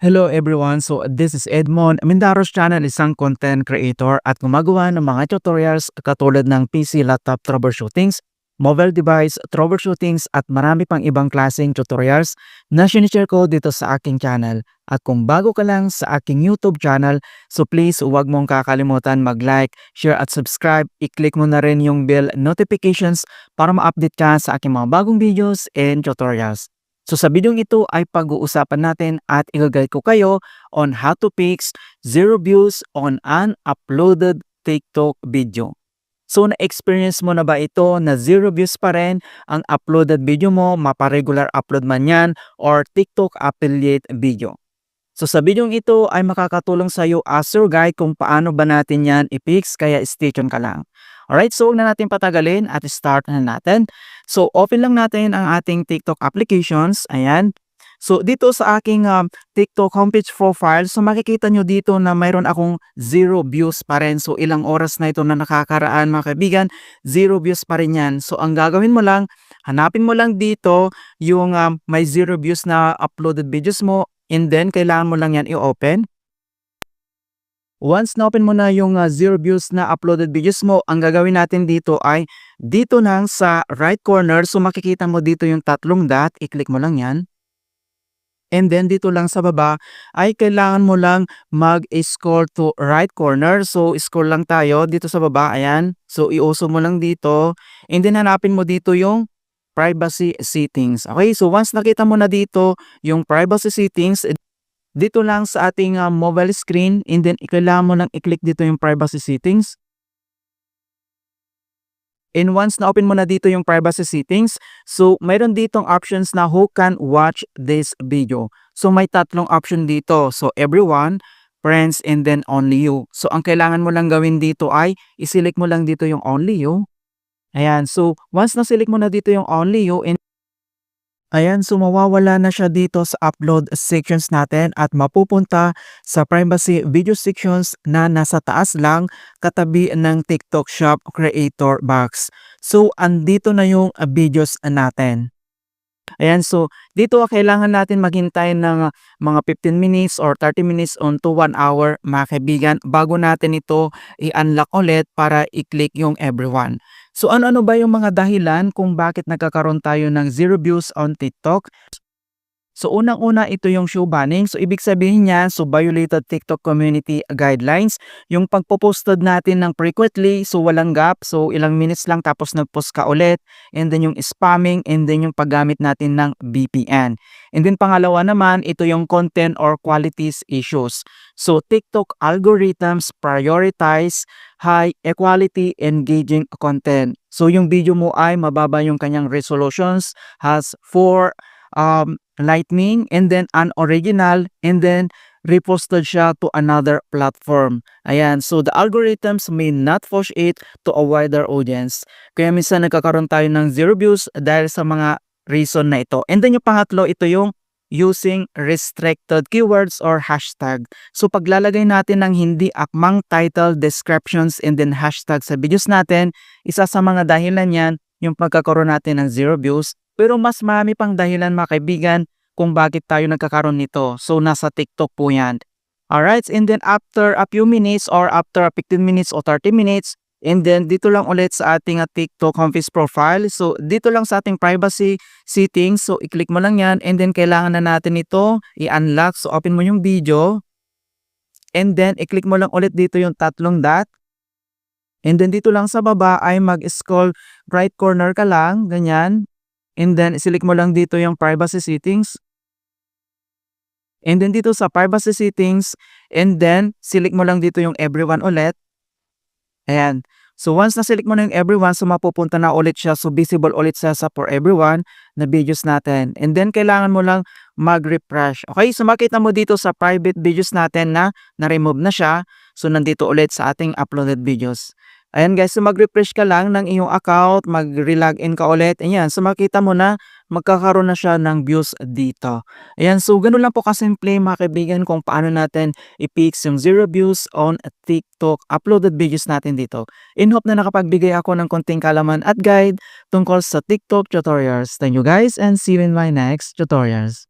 Hello everyone, so this is Edmond. Mindaros Channel, isang content creator at gumagawa ng mga tutorials katulad ng PC laptop troubleshootings, mobile device troubleshootings at marami pang ibang klaseng tutorials na sinishare ko dito sa aking channel. At kung bago ka lang sa aking YouTube channel, so please huwag mong kakalimutan mag-like, share at subscribe. I-click mo na rin yung bell notifications para ma-update ka sa aking mga bagong videos and tutorials. So sa videong ito ay pag-uusapan natin at i-guide ko kayo on how to fix 0 views on an uploaded TikTok video. So na-experience mo na ba ito na 0 views pa rin ang uploaded video mo, mapa-regular upload man yan or TikTok affiliate video? So sa videong ito ay makakatulong sa iyo as your guide kung paano ba natin yan i-fix, kaya stay tuned ka lang. Alright, so huwag na natin patagalin at start na natin. So open lang natin ang ating TikTok applications. Ayan. So dito sa aking TikTok homepage profile, so makikita nyo dito na mayroon akong 0 views pa rin. So ilang oras na ito na nakakaraan mga kaibigan, 0 views pa rin yan. So ang gagawin mo lang, hanapin mo lang dito yung may 0 views na uploaded videos mo, and then kailangan mo lang yan i-open. Once na-open mo na yung 0 views na uploaded videos mo, ang gagawin natin dito ay dito lang sa right corner. So makikita mo dito yung tatlong dot, i-click mo lang yan. And then dito lang sa baba ay kailangan mo lang mag-scroll to right corner. So scroll lang tayo dito sa baba, ayan. So i-uso mo lang dito and then hanapin mo dito yung privacy settings. Okay, so once nakita mo na dito yung privacy settings, dito lang sa ating mobile screen, and then kailangan mo lang i-click dito yung privacy settings. And once na-open mo na dito yung privacy settings, so mayroon ditong options na who can watch this video. So may tatlong option dito. So everyone, friends, and then only you. So ang kailangan mo lang gawin dito ay i-select mo lang dito yung only you. Ayan, so once na-select mo na dito yung only you, and ayan, so mawawala na siya dito sa upload sections natin at mapupunta sa privacy video sections na nasa taas lang katabi ng TikTok Shop Creator Box. So andito na yung videos natin. Ayan, so dito kailangan natin maghintay ng mga 15 minutes or 30 minutes on to 1 hour mga kaibigan bago natin ito i-unlock ulit para i-click yung everyone. So ano-ano ba yung mga dahilan kung bakit nagkakaroon tayo ng 0 views on TikTok? So unang-una ito yung show banning. So ibig sabihin niya, so violated TikTok community guidelines. Yung pagpo-posted natin ng frequently, so walang gap, so ilang minutes lang tapos nag-post ka ulit. And then yung spamming, and then yung paggamit natin ng VPN. And then pangalawa naman, ito yung content or qualities issues. So TikTok algorithms prioritize high equality engaging content. So yung video mo ay mababa yung kanyang resolutions, has 4 lightning, and then unoriginal, and then reposted siya to another platform. Ayan, so the algorithms may not push it to a wider audience. Kaya minsan nagkakaroon tayo ng 0 views dahil sa mga reason na ito. And then yung pangatlo, ito yung using restricted keywords or hashtag. So paglalagay natin ng hindi akmang title, descriptions, and then hashtag sa videos natin, isa sa mga dahilan yan yung pagkakaroon natin ng 0 views. Pero mas marami pang dahilan mga kaibigan kung bakit tayo nagkakaroon nito. So nasa TikTok po yan. Alright, and then after a few minutes or after 15 minutes or 30 minutes, and then dito lang ulit sa ating TikTok homepage profile. So dito lang sa ating privacy settings. So i-click mo lang yan, and then kailangan na natin ito i-unlock. So open mo yung video, and then i-click mo lang ulit dito yung tatlong dot. And then dito lang sa baba ay mag-scroll right corner ka lang, ganyan. And then select mo lang dito yung privacy settings. And then dito sa privacy settings, and then select mo lang dito yung everyone ulit. Ayan. So once na-select mo na yung everyone, so mapupunta na ulit siya. So visible ulit siya sa for everyone na videos natin. And then kailangan mo lang mag-refresh. Okay, so makita mo dito sa private videos natin na na-remove na siya. So nandito ulit sa ating uploaded videos. Ayan guys, so mag-refresh ka lang ng iyong account, mag-relogin ka ulit. Ayan, so makita mo na magkakaroon na siya ng views dito. Ayan, so ganun lang po kasimple mga kaibigan kung paano natin i-fix yung 0 views on TikTok uploaded videos natin dito. In hope na nakapagbigay ako ng konting kalaman at guide tungkol sa TikTok tutorials. Thank you guys and see you in my next tutorials.